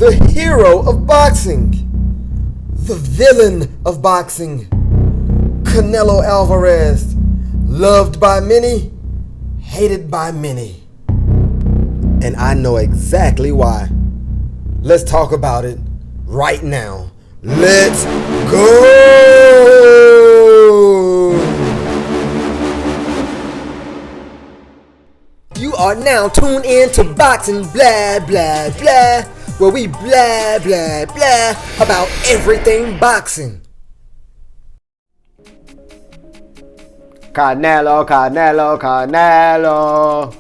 the hero of boxing, the villain of boxing, Canelo Alvarez, loved by many, hated by many. And I know exactly why. Let's talk about it right now. Let's go! You are now tuned in to Boxing Blah Blah Blah, where we blah blah blah about everything boxing. Canelo, Canelo, Canelo.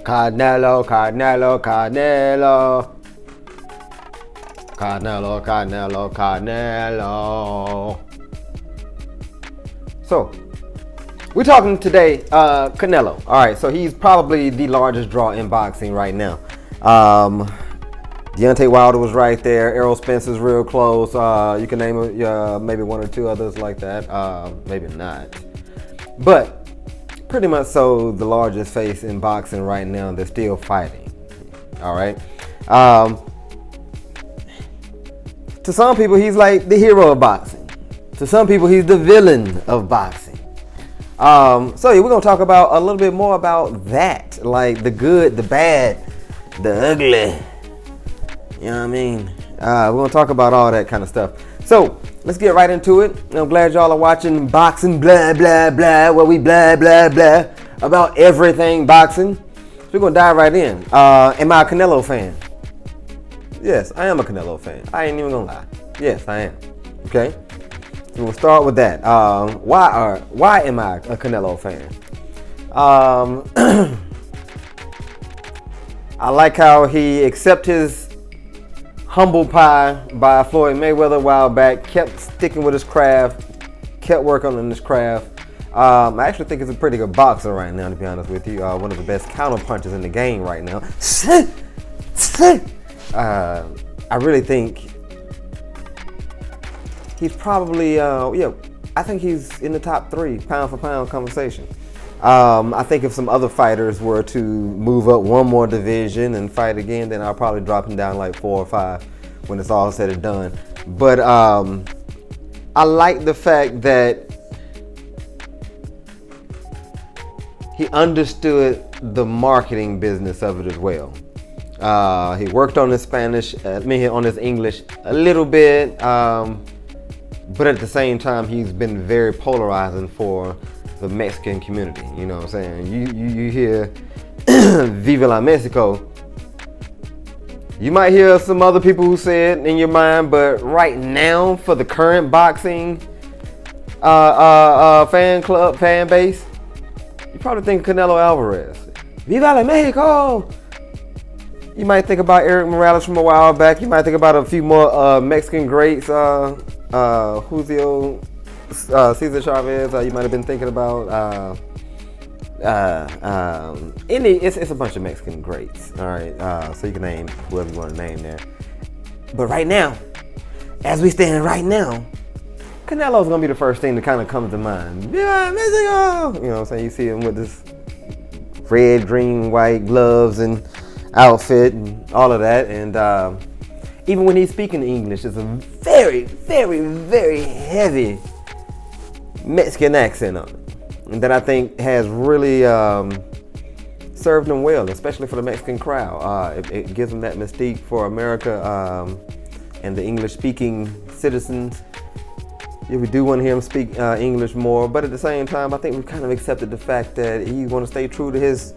Canelo, Canelo, Canelo. Canelo, Canelo, Canelo. So, we're talking today, Canelo. All right, so he's probably the largest draw in boxing right now. Deontay Wilder was right there. Errol Spencer's real close. You can name maybe one or two others like that. Maybe not. But pretty much so the largest face in boxing right now. They're still fighting. All right. To some people, he's like the hero of boxing. To some people, he's the villain of boxing. So yeah, we're gonna talk about a little bit more about that, like the good, the bad, the ugly. You know what I mean? We're gonna talk about all that kind of stuff. So let's get right into it. I'm glad y'all are watching Boxing Blah Blah Blah, where we blah blah blah about everything boxing. So we're gonna dive right in. Am I a Canelo fan? Yes, I am a Canelo fan. I ain't even gonna lie. Yes, I am. Okay. So we'll start with that. Why am I a Canelo fan? I like how he accepted his humble pie by Floyd Mayweather a while back, kept sticking with his craft, kept working on his craft. I actually think he's a pretty good boxer right now, to be honest with you. One of the best counter punches in the game right now. I really think he's probably, I think he's in the top 3 pound for pound conversation. I think if some other fighters were to move up one more division and fight again, then I'll probably drop him down like 4 or 5 when it's all said and done. But I like the fact that he understood the marketing business of it as well. He worked on his Spanish, on his English a little bit, but at the same time, he's been very polarizing for the Mexican community. You know what I'm saying? You hear Viva la Mexico. You might hear some other people who say it in your mind, but right now, for the current boxing fan base, you probably think Canelo Alvarez. Viva la Mexico! You might think about Eric Morales from a while back. You might think about a few more Mexican greats. Julio Cesar Chavez. You might have been thinking about it's a bunch of Mexican greats. All right, so you can name whoever you want to name there. But right now, as we stand right now, Canelo's gonna be the first thing that kind of comes to mind. Viva Mexico! You know what I'm saying? You see him with this red, green, white gloves and outfit and all of that, and even when he's speaking English, it's a very, very, very heavy Mexican accent on it, and that I think has really served him well, especially for the Mexican crowd. It gives him that mystique for America and the English-speaking citizens. Yeah, we do want to hear him speak English more, but at the same time, I think we've kind of accepted the fact that he's going to stay true to his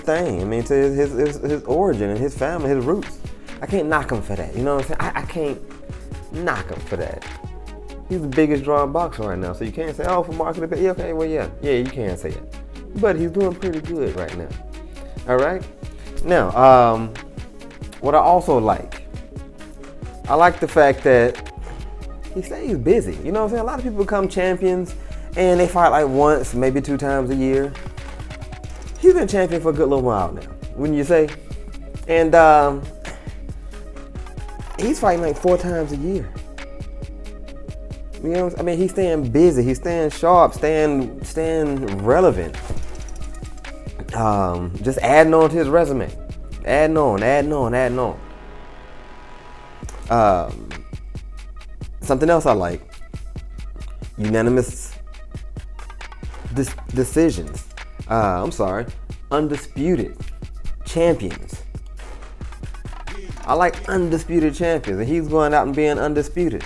thing. I mean, to his origin and his family, his roots. I can't knock him for that. You know what I'm saying? I can't knock him for that. He's the biggest drawing boxer right now, so you can't say, oh, for marketing. Yeah, okay, well, yeah, you can say it. But he's doing pretty good right now. All right. Now, what I also like, I like the fact that he stays busy. You know what I'm saying? A lot of people become champions and they fight like once, maybe 2 times a year. He's been champion for a good little while now, wouldn't you say? And he's fighting like 4 times a year. You know, I mean, he's staying busy, he's staying sharp, staying relevant. Just adding on to his resume, adding on. Something else I like: unanimous decisions. Undisputed champions. I like undisputed champions, and he's going out and being undisputed.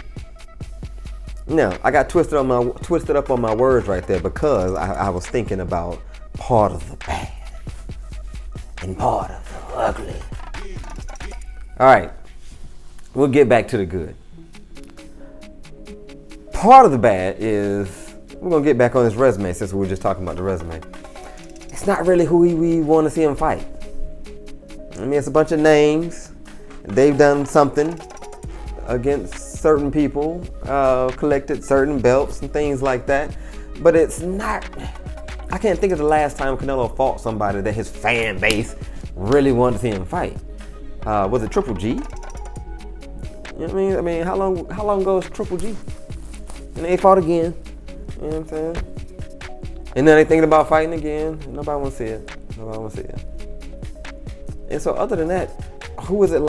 Now, I got twisted up on my words right there because I was thinking about part of the bad and part of the ugly. All right, we'll get back to the good. Part of the bad is, we're going to get back on his resume since we were just talking about the resume. It's not really who we want to see him fight. I mean, it's a bunch of names. They've done something against certain people, collected certain belts and things like that. But it's not, I can't think of the last time Canelo fought somebody that his fan base really wanted to see him fight. Was it Triple G? You know what I mean? How long ago was Triple G? And they fought again. You know what I'm saying? And then they thinking about fighting again. Nobody wants to see it. And so other than that, who did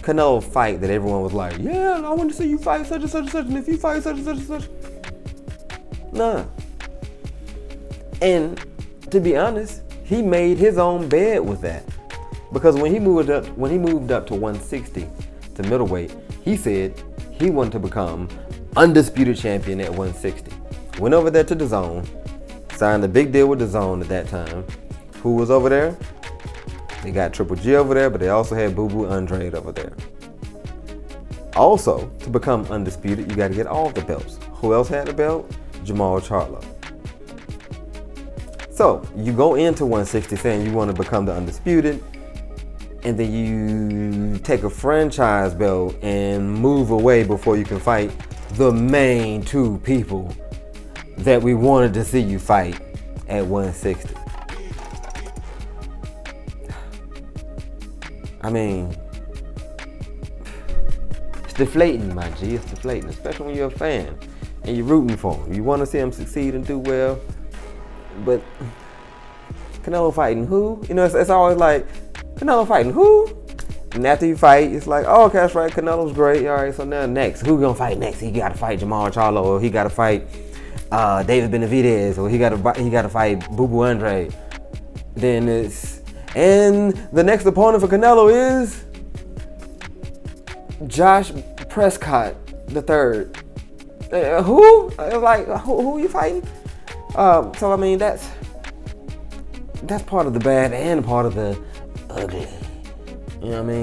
Canelo fight that everyone was like, yeah, I want to see you fight such and such and such, and if you fight such and such and such? Nah. And to be honest, he made his own bed with that. Because when he moved up to 160 to middleweight, he said he wanted to become undisputed champion at 160. Went over there to DAZN, signed a big deal with DAZN at that time. Who was over there? They got Triple G over there, but they also had Boo Boo Andrade over there. Also, to become undisputed, you got to get all the belts. Who else had the belt? Jamal Charlo. So, you go into 160 saying you want to become the undisputed, and then you take a franchise belt and move away before you can fight the main two people that we wanted to see you fight at 160. I mean, it's deflating, my G. It's deflating, especially when you're a fan and you're rooting for him. You want to see him succeed and do well, but Canelo fighting who? You know, it's always like, Canelo fighting who? And after you fight, it's like, oh, okay, that's right, Canelo's great. All right, so now next, who gonna fight next? He got to fight Jamal Charlo, or he got to fight David Benavidez, or he got to fight Boo Boo Andrade. Then it's, and the next opponent for Canelo is Josh Prescott III. Who? Like, who are you fighting? So I mean, that's part of the bad and part of the ugly. You know what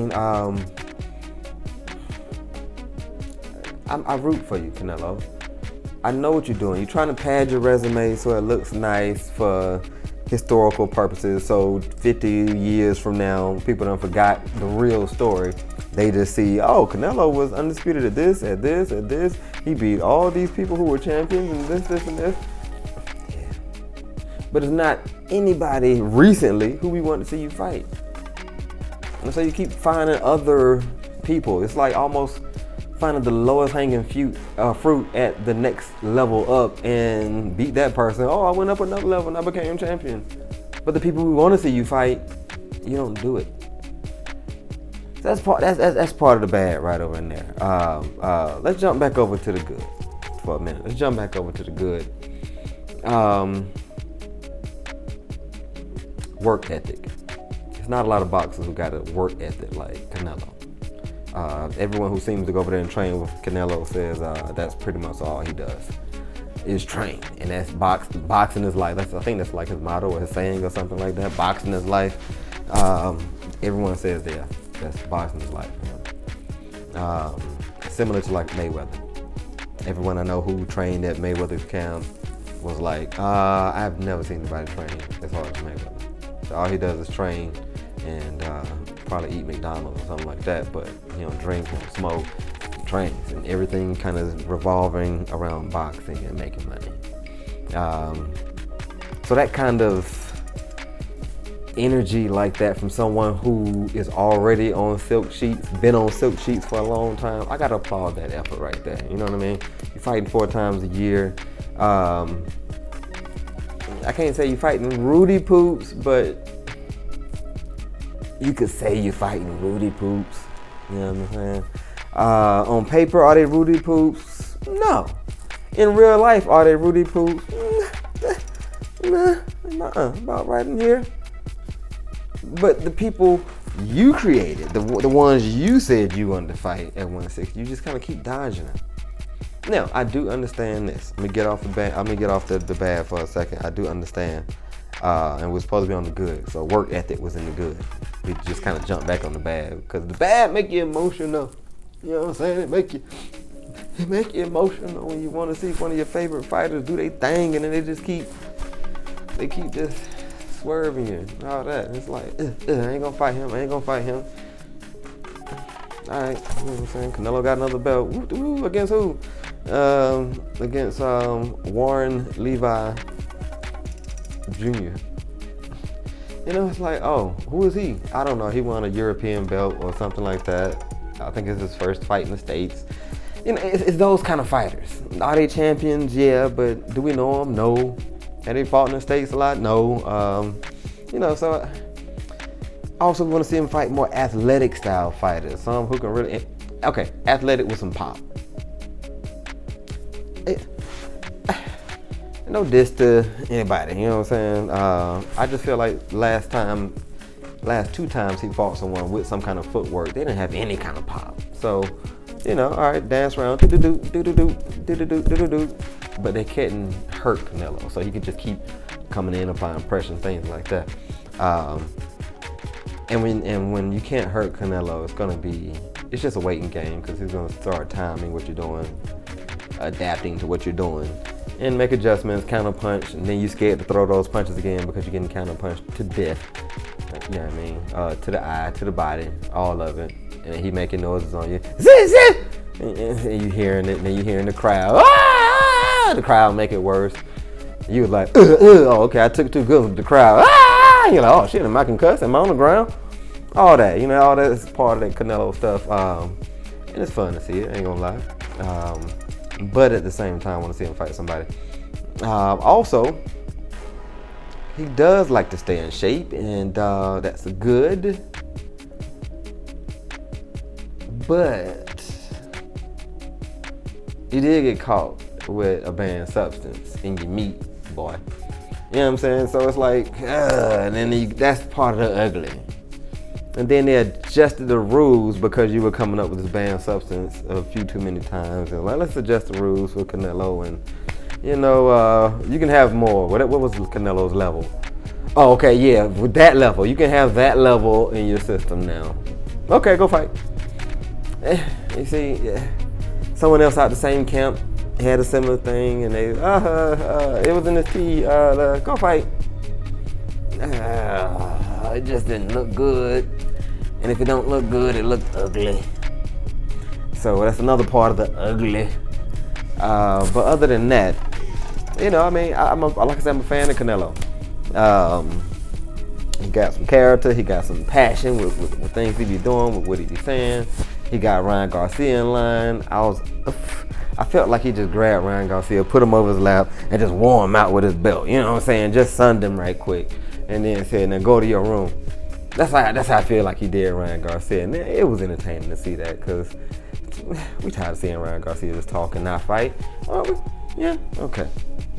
I mean? I root for you, Canelo. I know what you're doing. You're trying to pad your resume so it looks nice for historical purposes. So 50 years from now, people don't forgot the real story. They just see, oh, Canelo was undisputed at this. He beat all these people who were champions and this, and this. Yeah. But it's not anybody recently who we want to see you fight. And so you keep finding other people. It's like almost finding the lowest hanging fruit at the next level up and beat that person. Oh, I went up another level and I became champion. But the people who want to see you fight, you don't do it. So that's part of the bad right over in there. Let's jump back over to the good for a minute. Let's jump back over to the good. Work ethic. There's not a lot of boxers who got a work ethic like Canelo. Everyone who seems to go over there and train with Canelo says that's pretty much all he does is train, and that's boxing is life. I think that's like his motto or his saying or something like that. Boxing is life. Everyone says that's boxing is life. Similar to like Mayweather. Everyone I know who trained at Mayweather's camp was like, I've never seen anybody train as hard as Mayweather. So all he does is train and probably eat McDonald's or something like that, but he don't drink, he don't smoke, he trains, and everything kind of revolving around boxing and making money. So that kind of energy like that from someone who is already on silk sheets, been on silk sheets for a long time, I gotta applaud that effort right there. You know what I mean? You're fighting 4 times a year. I can't say you're fighting Rudy Poops, but you could say you're fighting Rudy Poops. You know what I'm saying? On paper, are they Rudy Poops? No. In real life, are they Rudy Poops? Nah, about right in here. But the people you created, the ones you said you wanted to fight at 160, you just kind of keep dodging them. Now, I do understand this. I'm gonna get off the bad for a second. I do understand. And we're supposed to be on the good. So work ethic was in the good. We just kind of jump back on the bad because the bad make you emotional. You know what I'm saying? It make you emotional when you want to see one of your favorite fighters do their thing, and then they keep just swerving you and all that. And it's like, I ain't gonna fight him. All right, you know what I'm saying? Canelo got another belt. Against who? Against Warren Levi Jr. You know, it's like, oh, who is he? I don't know. He won a European belt or something like that. I think it's his first fight in the States. You know, it's those kind of fighters. Are they champions? Yeah, but do we know them? No. Have they fought in the States a lot? No. You know, so I also want to see him fight more athletic style fighters. Some who can really, athletic with some pop. No diss to anybody, you know what I'm saying? I just feel like last 2 times he fought someone with some kind of footwork, they didn't have any kind of pop. So, you know, all right, dance around, do-do-do, but they couldn't hurt Canelo. So he could just keep coming in, applying pressure and things like that. And when you can't hurt Canelo, it's just a waiting game because he's gonna start timing what you're doing, adapting to what you're doing, and make adjustments, counter punch, and then you're scared to throw those punches again because you're getting counter punched to death. You know what I mean? To the eye, to the body, all of it. And he making noises on you. Zip! And you hearing it, and then you hearing the crowd. Ah! The crowd make it worse. You was like, oh, okay, I took it too good with the crowd. Ah! You're like, oh shit, am I concussed? Am I on the ground? All that, you know, all that is part of that Canelo stuff. And it's fun to see it, ain't gonna lie. But at the same time, I want to see him fight somebody. Also, he does like to stay in shape, and that's good. But you did get caught with a banned substance in your meat, boy. You know what I'm saying? So it's like, and then that's part of the ugly. And then they adjusted the rules because you were coming up with this banned substance a few too many times. And like, let's adjust the rules for Canelo, and you know, you can have more. What was Canelo's level? Oh, okay, yeah, with that level, you can have that level in your system now. Okay, go fight. You see, someone else out the same camp had a similar thing, and they, it was in the T. Go fight. It just didn't look good, and if it don't look good, it looked ugly. So that's another part of the ugly. But other than that, you know, I mean, like I said, I'm a fan of Canelo. He got some character, he got some passion with things he be doing, with what he be saying. He got Ryan Garcia in line. I felt like he just grabbed Ryan Garcia, put him over his lap, and just wore him out with his belt. You know what I'm saying? Just sunned him right quick, and then said, "Now go to your room." That's how I feel like he did Ryan Garcia, and it was entertaining to see that because we tired of seeing Ryan Garcia just talk and not fight. Yeah, okay.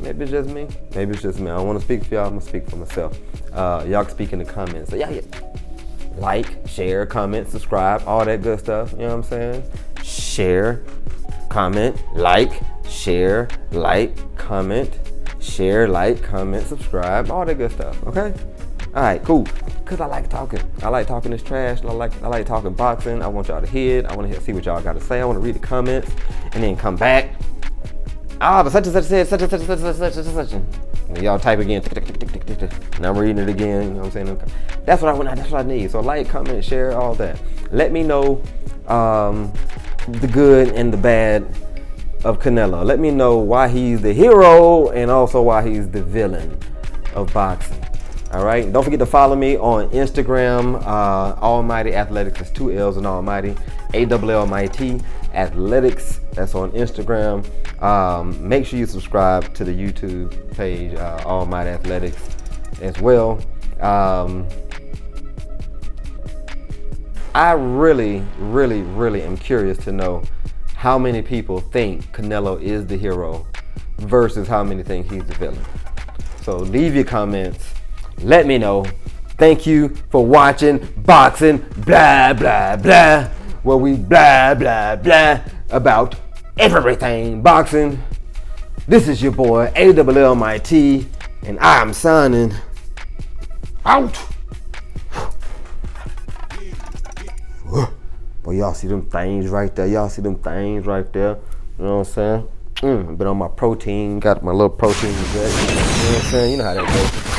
Maybe it's just me. I don't want to speak for y'all. I'm gonna speak for myself. Y'all can speak in the comments. So yeah. Like, share, comment, subscribe, all that good stuff. You know what I'm saying? Share, comment, like, share, like, comment, subscribe, all that good stuff. Okay? All right, cool. Cause I like talking. I like talking this trash. I like talking boxing. I want y'all to hear it. I want to see what y'all got to say. I want to read the comments and then come back. But such and such said such. And y'all type again. And I'm reading it again. You know what I'm saying? That's what I need. So like, comment, share, all that. Let me know the good and the bad of Canelo. Let me know why he's the hero and also why he's the villain of boxing. All right. Don't forget to follow me on Instagram. Allmighty Athletics. It's 2 L's in Allmighty. Allmighty Athletics. That's on Instagram. Make sure you subscribe to the YouTube page, Allmighty Athletics, as well. I really, really, really am curious to know how many people think Canelo is the hero versus how many think he's the villain. So leave your comments. Let me know. Thank you for watching Boxing Blah Blah Blah, where we blah blah blah about everything boxing. This is your boy Allmighty, and I'm signing out. Boy, y'all see them things right there. Y'all see them things right there. You know what I'm saying? Been on my protein, got my little protein. You know what I'm saying? You know how that goes.